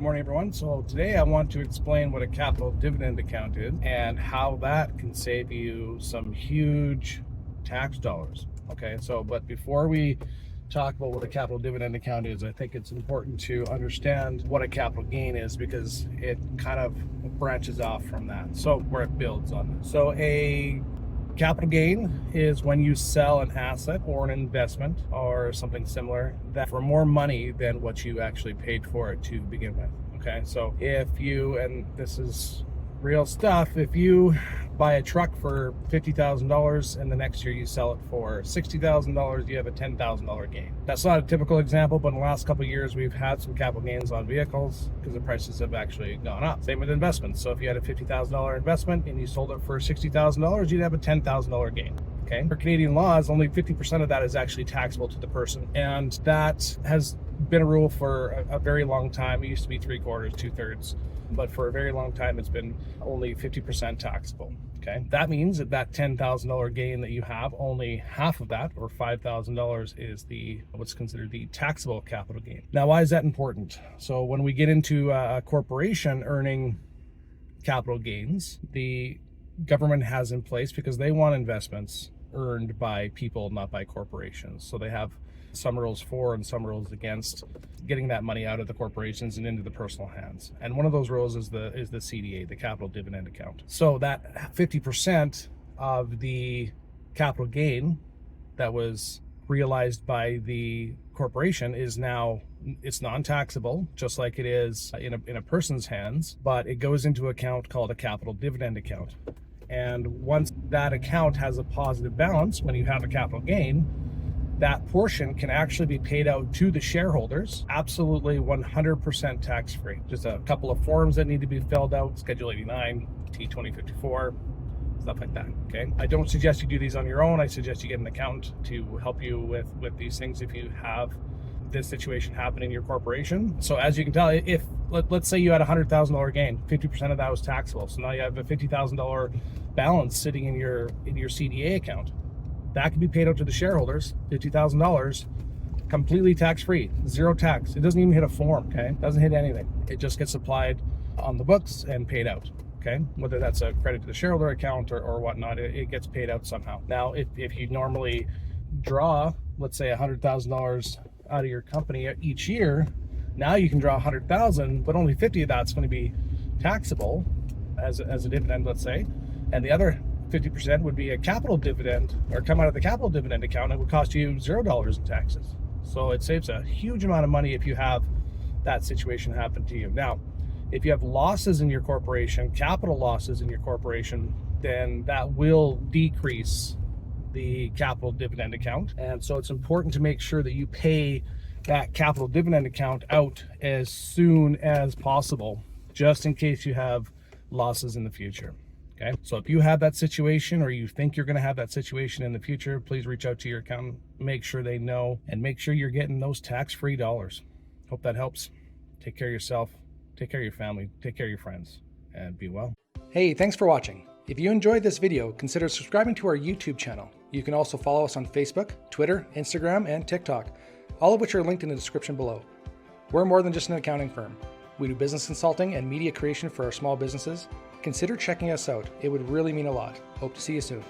Good morning, everyone. So today I want to explain what a capital dividend account is and how that can save you some huge tax dollars. Okay, but before we talk about what a capital dividend account is, I think it's important to understand what a capital gain is because it kind of branches off from that. So where it builds on this. So a capital gain is when you sell an asset or an investment or something similar that for more money than what you actually paid for it to begin with. Okay, so if you, and this is real stuff, if you buy a truck for $50,000 and the next year you sell it for $60,000, you have a $10,000 gain. That's not a typical example, but in the last couple of years we've had some capital gains on vehicles because the prices have actually gone up. Same with investments. So if you had a $50,000 investment and you sold it for $60,000, you'd have a $10,000 gain. Okay. For Canadian laws, only 50% of that is actually taxable to the person, and that has been a rule for a very long time. It used to be 3/4, 2/3. But for a very long time, it's been only 50% taxable. Okay, that means that $10,000 gain that you have, only half of that, or $5,000, is what's considered the taxable capital gain. Now, why is that important? So when we get into a corporation earning capital gains, the government has in place, because they want investments earned by people, not by corporations. So they have some rules for and some rules against getting that money out of the corporations and into the personal hands. And one of those rules is the CDA, the Capital Dividend Account. So that 50% of the capital gain that was realized by the corporation is now, it's non-taxable, just like it is in a person's hands, but it goes into an account called a Capital Dividend Account. And once that account has a positive balance, when you have a capital gain, that portion can actually be paid out to the shareholders, absolutely 100% tax-free. Just a couple of forms that need to be filled out, Schedule 89, T2054, stuff like that, okay? I don't suggest you do these on your own. I suggest you get an accountant to help you with these things if you have this situation happen in your corporation. So as you can tell, if let's say you had a $100,000 gain, 50% of that was taxable. So now you have a $50,000 balance sitting in your CDA account. That can be paid out to the shareholders, $50,000, completely tax-free, zero tax. It doesn't even hit a form, okay? It doesn't hit anything. It just gets applied on the books and paid out, okay? Whether that's a credit to the shareholder account or whatnot, it gets paid out somehow. Now, if you normally draw, let's say $100,000 out of your company each year, now you can draw $100,000, but only 50 of that's going to be taxable as a dividend, let's say, and the other 50% would be a capital dividend, or come out of the capital dividend account. It would cost you $0 in taxes. So it saves a huge amount of money if you have that situation happen to you. Now, if you have losses in your corporation, capital losses in your corporation, then that will decrease the capital dividend account. And so it's important to make sure that you pay that capital dividend account out as soon as possible, just in case you have losses in the future. Okay, so if you have that situation, or you think you're going to have that situation in the future, please reach out to your accountant, make sure they know, and make sure you're getting those tax-free dollars. Hope that helps. Take care of yourself, take care of your family, take care of your friends, and be well. Hey, thanks for watching. If you enjoyed this video, consider subscribing to our YouTube channel. You can also follow us on Facebook, Twitter, Instagram, and TikTok, all of which are linked in the description below. We're more than just an accounting firm. We do business consulting and media creation for our small businesses. Consider checking us out. It would really mean a lot. Hope to see you soon.